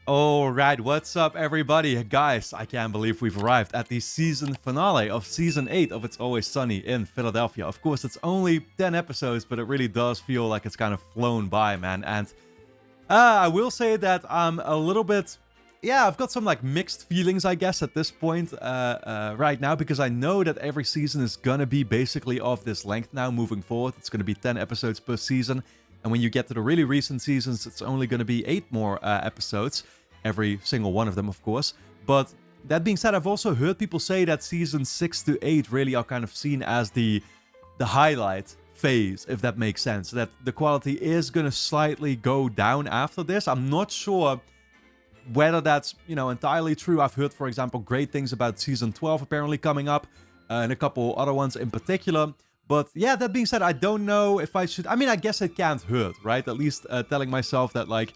Alright, what's up everybody? Guys, I can't believe we've arrived at the season finale of season 8 of It's Always Sunny in Philadelphia. Of course, it's only 10 episodes, but it really does feel like it's kind of flown by, man. And I will say that I'm a little bit... Yeah, I've got some like mixed feelings, I guess, at this point right now, because I know that every season is gonna be basically of this length now moving forward. It's gonna be 10 episodes per season. And when you get to the really recent seasons, it's only going to be 8 more episodes. Every single one of them, of course. But that being said, I've also heard people say that seasons 6 to 8 really are kind of seen as the highlight phase, if that makes sense. That the quality is going to slightly go down after this. I'm not sure whether that's, entirely true. I've heard, for example, great things about season 12 apparently coming up. And a couple other ones in particular. But yeah, that being said, I don't know if I should... I mean, I guess it can't hurt, right? At least telling myself that, like,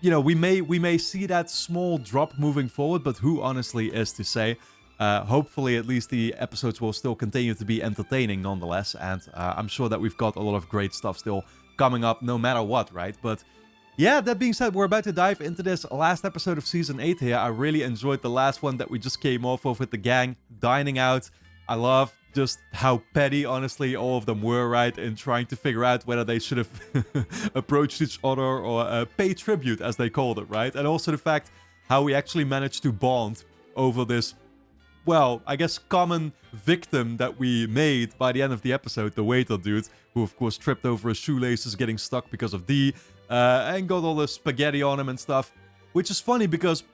we may see that small drop moving forward, but who honestly is to say? Hopefully, at least the episodes will still continue to be entertaining nonetheless. And I'm sure that we've got a lot of great stuff still coming up no matter what, right? But yeah, that being said, we're about to dive into this last episode of Season 8 here. I really enjoyed the last one that we just came off of with the gang dining out. I love just how petty, honestly, all of them were, right, in trying to figure out whether they should have approached each other or pay tribute, as they called it, right? And also the fact how we actually managed to bond over this, well, I guess common victim that we made by the end of the episode, the waiter dude, who of course tripped over his shoelaces getting stuck because of D, and got all the spaghetti on him and stuff, which is funny because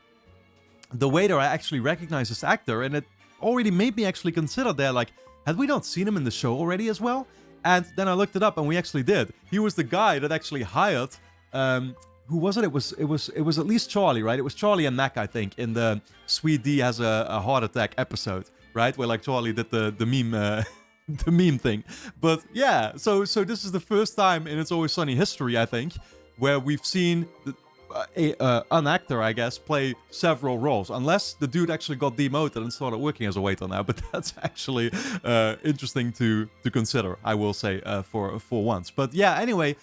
the waiter, I actually recognize this actor, and it already made me actually consider there, like, had we not seen him in the show already as well? And then I looked it up, and we actually did. He was the guy that actually hired, who was it? It was at least Charlie, right? It was Charlie and Mac, I think, in the Sweet D has a heart attack episode, right? Where like Charlie did the meme, the meme thing. But yeah, so this is the first time in It's Always Sunny history, I think, where we've seen an actor, I guess, play several roles. Unless the dude actually got demoted and started working as a waiter now. But that's actually interesting to consider, I will say, for once. But yeah, anyway,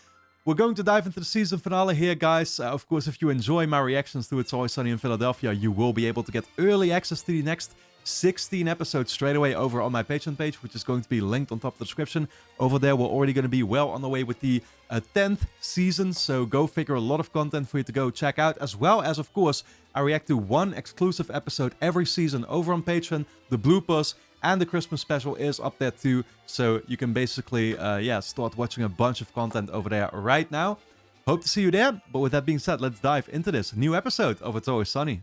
we're going to dive into the season finale here, guys. Of course, if you enjoy my reactions to It's Always Sunny in Philadelphia, you will be able to get early access to the next 16 episodes straight away over on my Patreon page, which is going to be linked on top of the description. Over there, we're already going to be well on the way with the 10th season, so go figure, a lot of content for you to go check out, as well as, of course, I react to one exclusive episode every season over on Patreon, the bloopers, and the Christmas special is up there too, so you can basically, start watching a bunch of content over there right now. Hope to see you there, but with that being said, let's dive into this new episode of It's Always Sunny.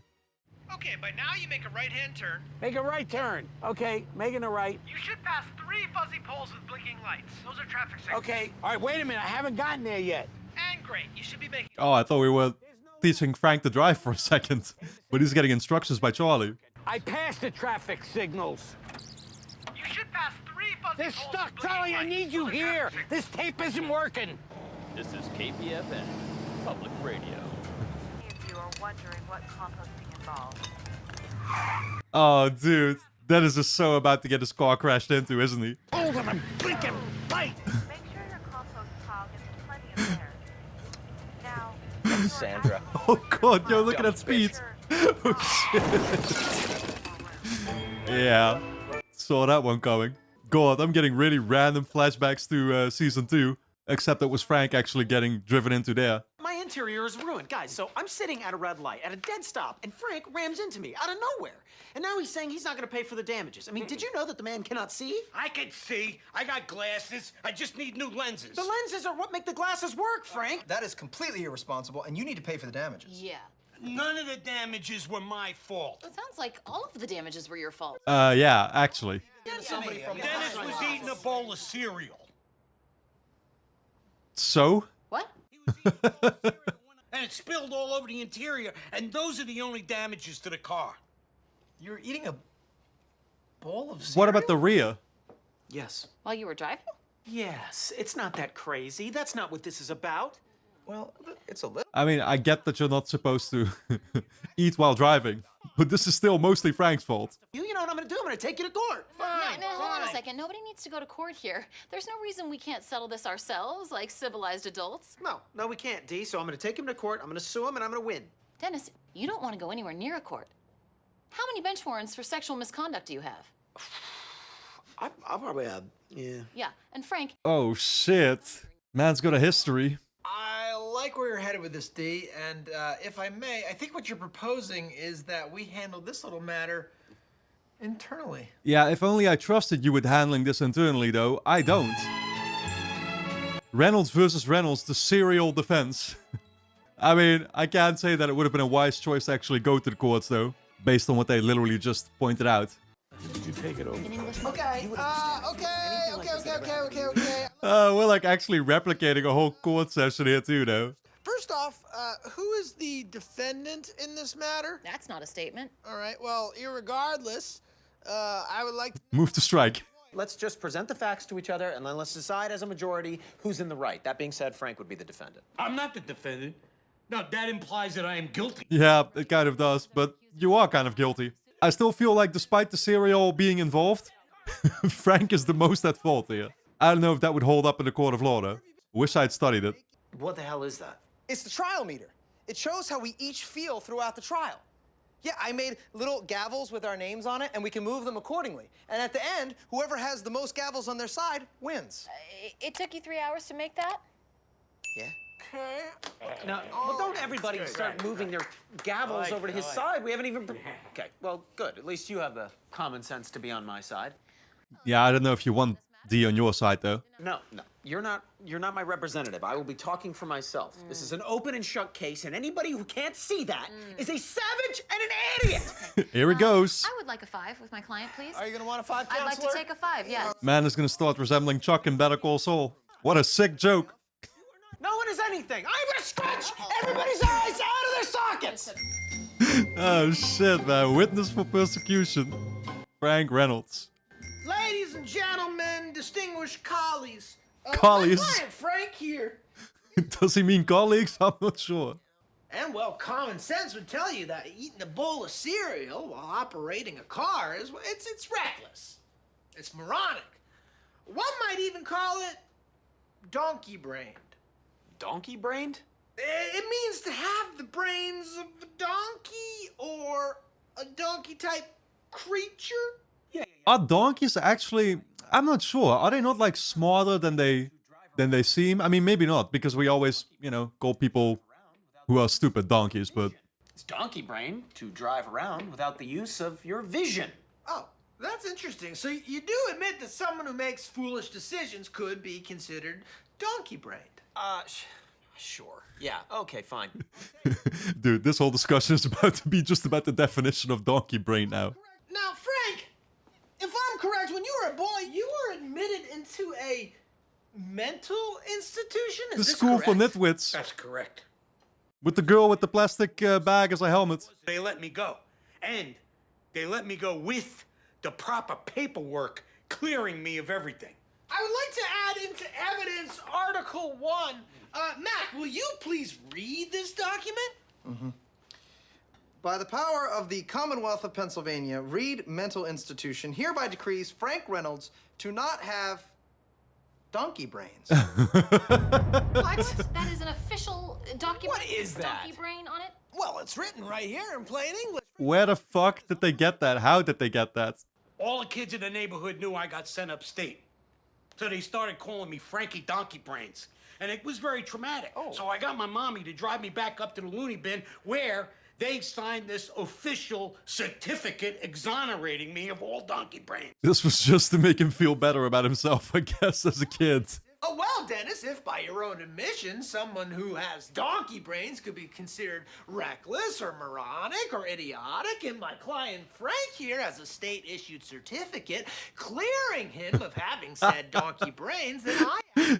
Okay, by now you make a right-hand turn. Make a right turn. Okay, making a right. You should pass 3 fuzzy poles with blinking lights. Those are traffic signals. Okay, all right, wait a minute. I haven't gotten there yet. And great, you should be making... Oh, I thought we were teaching Frank to drive for a second, but he's getting instructions by Charlie. I passed the traffic signals. You should pass 3 fuzzy They're poles stuck, with blinking Charlie. I lights. need you Those are here. traffic signals. This tape isn't working. This is KPFN, Public Radio. If you are wondering what composting involves. Oh, dude, that is just so about to get his car crashed into, isn't he? Hold on, I'm blinking light. Make sure your compost pile gets plenty of air. Now, Sandra. Oh god, yo, look at that speed. Oh shit. Yeah, saw that one coming. God, I'm getting really random flashbacks to season 2, except it was Frank actually getting driven into there. My interior is ruined. Guys, so I'm sitting at a red light, at a dead stop, and Frank rams into me out of nowhere. And now he's saying he's not gonna pay for the damages. I mean, did you know that the man cannot see? I can see. I got glasses. I just need new lenses. The lenses are what make the glasses work, Frank. That is completely irresponsible, and you need to pay for the damages. Yeah. None of the damages were my fault. It sounds like all of the damages were your fault. Yeah, actually. Somebody from Dennis was eating a bowl of cereal. So? What? And it spilled all over the interior, and those are the only damages to the car. You're eating a bowl of cereal? What about the rear? Yes. While you were driving? Yes. It's not that crazy. That's not what this is about. Well, it's a little. I mean, I get that you're not supposed to eat while driving, but this is still mostly Frank's fault. You know what I'm gonna do? I'm gonna take you to court. No, hold on a second. Nobody needs to go to court here. There's no reason we can't settle this ourselves, like civilized adults. No, we can't, Dee. So I'm gonna take him to court. I'm gonna sue him, and I'm gonna win. Dennis, you don't want to go anywhere near a court. How many bench warrants for sexual misconduct do you have? I'll probably have, yeah. Yeah, and Frank, Oh shit. Man's got a history. I like where you're headed with this, D, and if I may, I think what you're proposing is that we handle this little matter internally. Yeah, if only I trusted you with handling this internally, though. I don't. Reynolds versus Reynolds, the serial defense. I mean, I can't say that it would have been a wise choice to actually go to the courts, though, based on what they literally just pointed out. Okay, okay. We're like actually replicating a whole court session here, too, though. First off, who is the defendant in this matter? that's not a statement. All right, well, irregardless, I would like to... Move to strike. Let's just present the facts to each other, and then let's decide as a majority who's in the right. That being said, Frank would be the defendant. I'm not the defendant. No, that implies that I am guilty. Yeah, it kind of does, but you are kind of guilty. I still feel like despite the serial being involved, Frank is the most at fault here. I don't know if that would hold up in the court of law, though. Wish I'd studied it. What the hell is that? It's the trial meter. It shows how we each feel throughout the trial. Yeah, I made little gavels with our names on it, and we can move them accordingly. And at the end, whoever has the most gavels on their side wins. It took you 3 hours to make that? Yeah. Okay. Now, well, don't everybody start moving their gavels over to his side. We haven't even... Okay, well, good. At least you have the common sense to be on my side. Yeah, I don't know if you want D on your side, though. No. You're not my representative. I will be talking for myself. This is an open and shut case, and anybody who can't see that is a savage and an idiot. Here it goes. I would like a 5 with my client, please. Are you gonna want a 5, I'd like to take a 5, yes. Man is gonna start resembling Chuck in Better Call Saul. What a sick joke. No one is anything. I'm gonna scratch everybody's eyes out of their sockets. Oh shit, man. Witness for persecution. Frank Reynolds. Ladies and gentlemen, distinguished colleagues. Colleagues? My client Frank here. Does he mean colleagues? I'm not sure. And, well, common sense would tell you that eating a bowl of cereal while operating a car is, it's reckless. It's moronic. One might even call it donkey-brained. Donkey-brained? It means to have the brains of a donkey or a donkey-type creature. Are donkeys actually... I'm not sure. Are they not like smarter than they seem? I mean, maybe not, because we always, you know, call people who are stupid donkeys, but... It's donkey brain to drive around without the use of your vision. Oh, that's interesting. So you do admit that someone who makes foolish decisions could be considered donkey-brained. Sure. Yeah, okay, fine. Dude, this whole discussion is about to be just about the definition of donkey brain now. Now, Frank, if I'm correct, when you were a boy, you were admitted into a mental institution? Is The this school for correct? nitwits. That's correct. With the girl with the plastic bag as a helmet. They let me go. And they let me go with the proper paperwork clearing me of everything. I would like to add into evidence Article 1. Mac, will you please read this document? By the power of the Commonwealth of Pennsylvania, Reed Mental Institution hereby decrees Frank Reynolds to not have donkey brains. What? That is an official document. What is with that? Donkey brain on it? Well, it's written right here in plain English. Where the fuck did they get that? How did they get that? All the kids in the neighborhood knew I got sent upstate. So they started calling me Frankie Donkey Brains. And it was very traumatic. So I got my mommy to drive me back up to the loony bin where they signed this official certificate exonerating me of all donkey brains. This was just to make him feel better about himself, I guess, as a kid. Oh, well, Dennis, if by your own admission, someone who has donkey brains could be considered reckless or moronic or idiotic, and my client Frank here has a state-issued certificate clearing him of having said donkey brains, then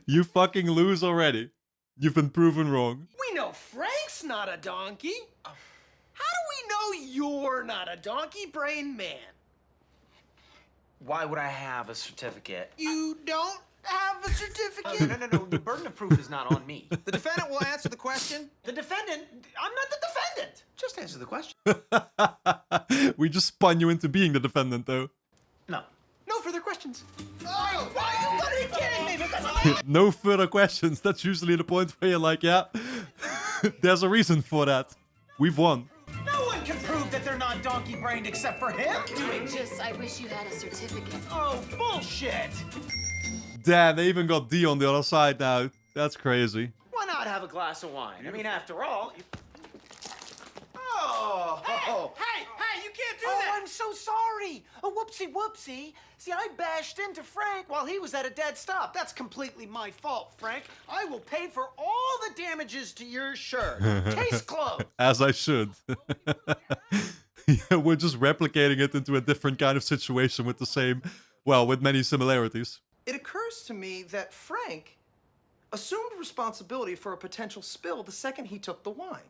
You fucking lose already. You've been proven wrong. we know Frank's not a donkey. How do we know you're not a donkey-brained man? Why would I have a certificate? You don't have a certificate? No. The burden of proof is not on me. The defendant will answer the question. The defendant? I'm not the defendant. Just answer the question. We just spun you into being the defendant, though. No. No further questions. Oh, are you kidding me? Because No further questions. That's usually the point where you're like, yeah, there's a reason for that. We've won. No one can prove that they're not donkey-brained except for him. I wish you had a certificate. Oh, bullshit. Damn, they even got D on the other side now. That's crazy. Why not have a glass of wine? I mean, after all... Oh. Hey, you can't do Oh, that! I'm so sorry. Oh, whoopsie. See, I bashed into Frank while he was at a dead stop. That's completely my fault, Frank. I will pay for all the damages to your shirt. Case closed. As I should. Yeah, we're just replicating it into a different kind of situation with the same, well, with many similarities. It occurs to me that Frank assumed responsibility for a potential spill the second he took the wine.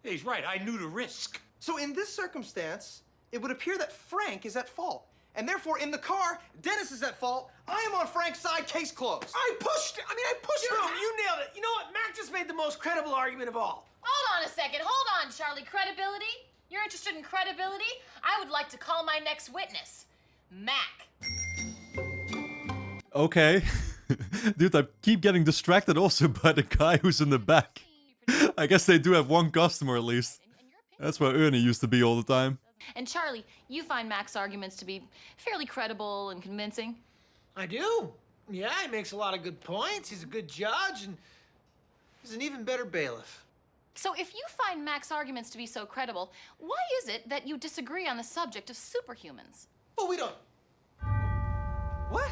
He's right. I knew the risk. So in this circumstance, it would appear that Frank is at fault. And therefore, in the car, Dennis is at fault. I am on Frank's side, case closed. I pushed him. You nailed it. You know what? Mac just made the most credible argument of all. Hold on a second. Hold on, Charlie. Credibility? You're interested in credibility? I would like to call my next witness, Mac. Okay. Dude, I keep getting distracted also by the guy who's in the back. I guess they do have one customer at least. That's where Ernie used to be all the time. And Charlie, you find Mac's arguments to be fairly credible and convincing? I do. Yeah, he makes a lot of good points. He's a good judge, and he's an even better bailiff. So if you find Mac's arguments to be so credible, why is it that you disagree on the subject of superhumans? Well, we don't... What?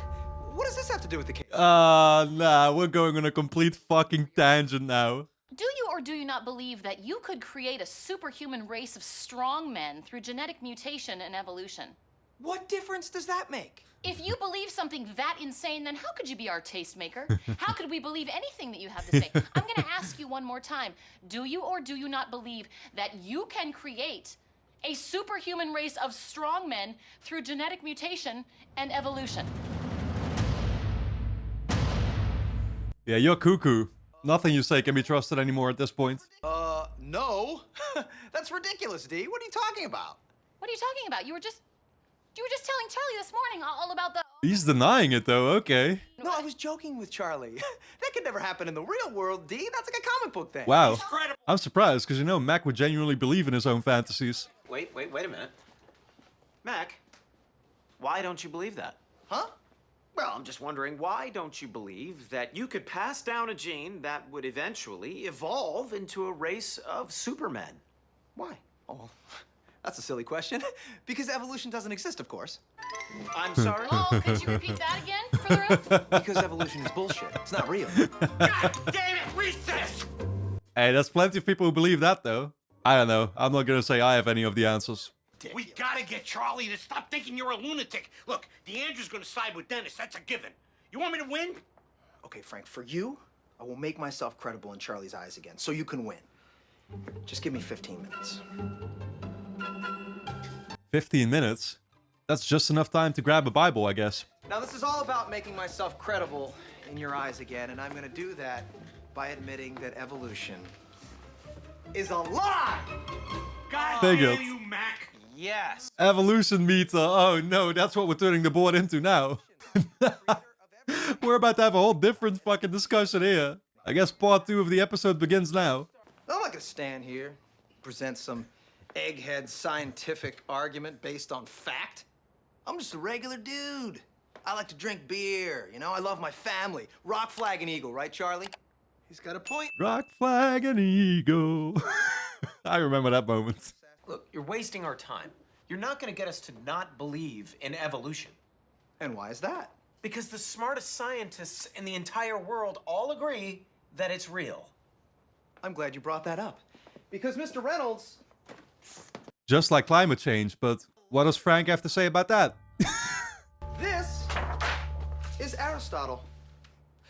What does this have to do with the case? Nah, we're going on a complete fucking tangent now. Do you or do you not believe that you could create a superhuman race of strong men through genetic mutation and evolution? What difference does that make? If you believe something that insane, then how could you be our tastemaker? How could we believe anything that you have to say? I'm going to ask you one more time. Do you or do you not believe that you can create a superhuman race of strong men through genetic mutation and evolution? Yeah, you're cuckoo. Nothing you say can be trusted anymore at this point. No. That's ridiculous, D. What are you talking about? What are you talking about? You were just telling Charlie this morning all about the... He's denying it though, okay. No, I was joking with Charlie. That could never happen in the real world, D. That's like a comic book thing. Wow. I'm surprised, because you know, Mac would genuinely believe in his own fantasies. Wait a minute. Mac, why don't you believe that? Huh? Well, I'm just wondering, why don't you believe that you could pass down a gene that would eventually evolve into a race of supermen? Why? Oh, that's a silly question. Because evolution doesn't exist, of course. I'm sorry? Oh, could you repeat that again for the rest? Because evolution is bullshit. It's not real. God damn it, recess! Hey, there's plenty of people who believe that though. I don't know. I'm not gonna say I have any of the answers. We gotta get Charlie to stop thinking you're a lunatic. Look, DeAndre's gonna side with Dennis. That's a given. You want me to win? Okay, Frank, for you, I will make myself credible in Charlie's eyes again, so you can win. Just give me 15 minutes. 15 minutes? That's just enough time to grab a Bible, I guess. Now, this is all about making myself credible in your eyes again, and I'm gonna do that by admitting that evolution is a lie! God Figured. damn you, Mac! Yes. Evolution meter. Oh no, that's what we're turning the board into now. We're about to have a whole different fucking discussion here. I guess part 2 of the episode begins now. I'm not gonna stand here, present some egghead scientific argument based on fact. I'm just a regular dude. I like to drink beer, you know? I love my family. Rock, flag, and eagle, right, Charlie? He's got a point. Rock, flag, and eagle. I remember that moment. Look, you're wasting our time. You're not going to get us to not believe in evolution. And why is that? Because the smartest scientists in the entire world all agree that it's real. I'm glad you brought that up. Because Mr. Reynolds... Just like climate change, but what does Frank have to say about that? This is Aristotle,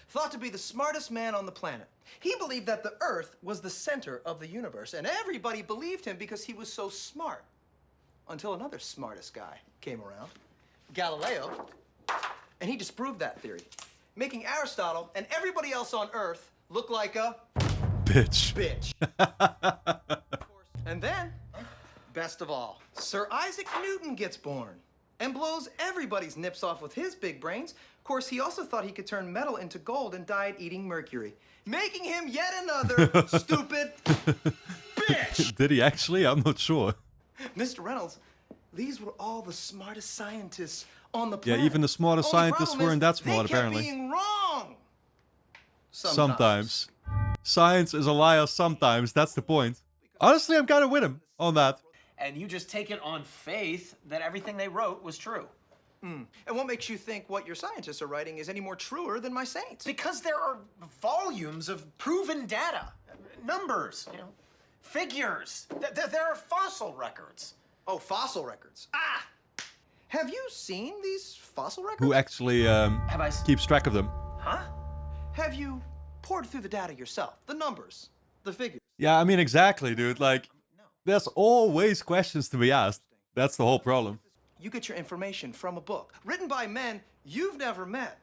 thought to be the smartest man on the planet. He believed that the Earth was the center of the universe, and everybody believed him because he was so smart. Until another smartest guy came around, Galileo, and he disproved that theory, making Aristotle and everybody else on Earth look like a Bitch. And then, best of all, Sir Isaac Newton gets born and blows everybody's nips off with his big brains. Of course, he also thought he could turn metal into gold and died eating mercury, making him yet another stupid bitch. bitch! Did he actually? I'm not sure. Mr. Reynolds, these were all the smartest scientists on the Yeah, planet. even the smartest Only scientists problem weren't is that smart, they kept apparently. being wrong. Sometimes. Science is a liar sometimes, that's the point. Honestly, I'm kind of with him on that. And you just take it on faith that everything they wrote was true. And what makes you think what your scientists are writing is any more truer than my saints? Because there are volumes of proven data, numbers, figures. There are fossil records. Oh, fossil records. Ah! Have you seen these fossil records? Who actually Have I? keeps track of them? Huh? Have you poured through the data yourself? The numbers, the figures. Yeah, I mean, exactly, dude. Like, there's always questions to be asked. That's the whole problem. You get your information from a book written by men you've never met.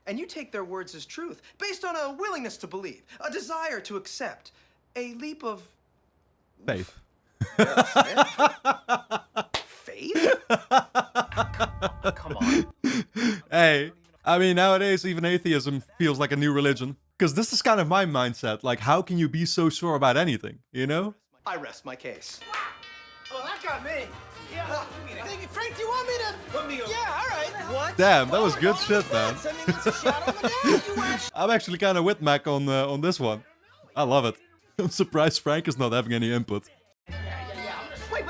And you take their words as truth based on a willingness to believe, a desire to accept, a leap of Faith. faith? Come on. Hey, I mean, nowadays even atheism feels like a new religion. Because this is kind of my mindset. Like, how can you be so sure about anything, you know? I rest my case. Well, that got me. Yeah. Thank you, Frank. Do you want me to? Put me over. Yeah. All right. What? Damn, that was good shit, man. I mean, it's a shot on the neck. You actually. I'm actually kind of with Mac on this one. I love it. I'm surprised Frank is not having any input. Wait.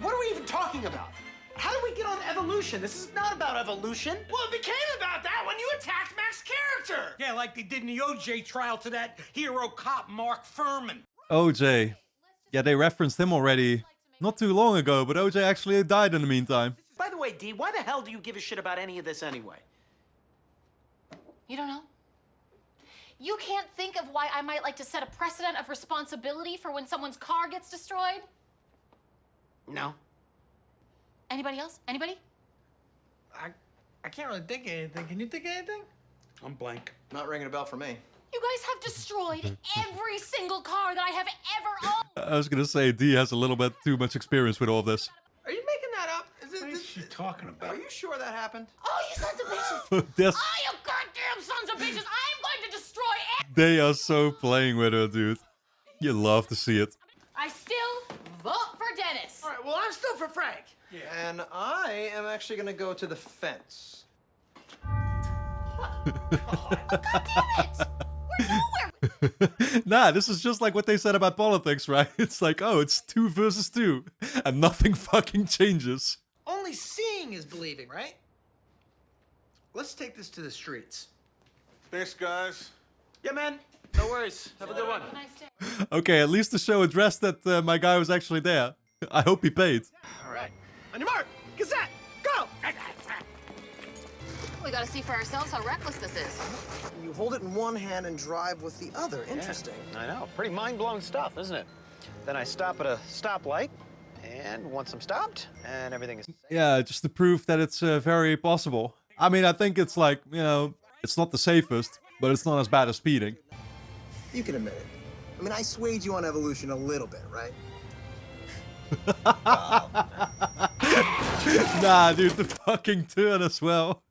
What are we even talking about? How do we get on evolution? This is not about evolution. Well, it became about that when you attacked Mac's character. Yeah, like they did in the OJ trial to that hero cop Mark Furman. OJ. Yeah, they referenced him already not too long ago, but OJ actually died in the meantime. By the way, Dee, why the hell do you give a shit about any of this anyway? You don't know? You can't think of why I might like to set a precedent of responsibility for when someone's car gets destroyed? No. Anybody else? Anybody? I can't really think of anything. Can you think of anything? I'm blank. Not ringing a bell for me. You guys have destroyed every single car that I have ever owned. I was gonna say, D has a little bit too much experience with all of this. Are you making that up? What is she talking about? Are you sure that happened? Oh, you sons of bitches! This, Oh, you goddamn sons of bitches! I am going to destroy it! they are so playing with her, dude. You love to see it. I still vote for Dennis. All right. Well, I'm still for Frank. And I am actually gonna go to the fence. God damn it! We're nowhere! Nah, this is just like what they said about politics, right? It's like, oh, it's 2 versus 2, and nothing fucking changes. Only seeing is believing, right? Let's take this to the streets. Thanks, guys. Yeah, man. No worries. Have a good one. Nice day. Okay, at least the show addressed that my guy was actually there. I hope he paid. All right. On your mark. Gazette. Go. We gotta see for ourselves how reckless this is. You hold it in one hand and drive with the other. Interesting. I know. Pretty mind-blowing stuff, isn't it? Then I stop at a stoplight, and once I'm stopped, and everything is... Yeah, just to prove that it's very possible. I mean, I think it's like, you know, it's not the safest, but it's not as bad as speeding. You can admit it. I mean, I swayed you on evolution a little bit, right? Nah, dude, the fucking turn as well.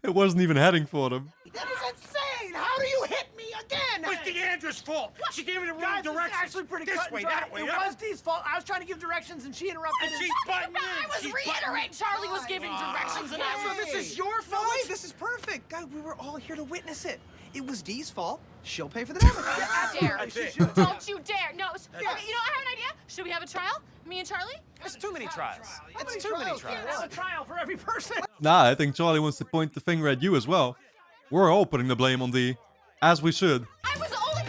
It wasn't even heading for them. That is insane. How do you hit me again? It's Deandra's fault. She gave me the wrong Guys, this is directions. actually pretty this cut way, and dry. that way. It that was Dee's fault. I was trying to give directions and she interrupted. And she's butting in. I was She's reiterating. Charlie was giving directions and I So was... this is your fault? No, wait, this is perfect. God, we were all here to witness it. It was Dee's fault. She'll pay for the damage. Dare. That's it. Don't you dare. No. Okay, you know, I have an idea. Should we have a trial? Me and Charlie? It's too many trials. It's too many trials. There's a trial for every person. Nah, I think Charlie wants to point the finger at you as well. We're all putting the blame on D, as we should. I was only...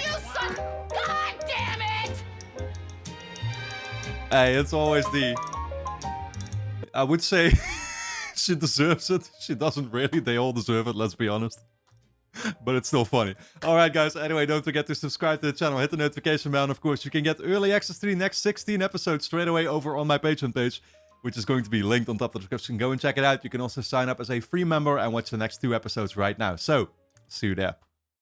You son... God damn it! Hey, it's always D. I would say she deserves it. She doesn't really. They all deserve it, let's be honest. But it's still funny. Alright guys, anyway, don't forget to subscribe to the channel, hit the notification bell, and of course you can get early access to the next 16 episodes straight away over on my Patreon page, which is going to be linked on top of the description. Go and check it out. You can also sign up as a free member and watch the next 2 episodes right now. So, see you there.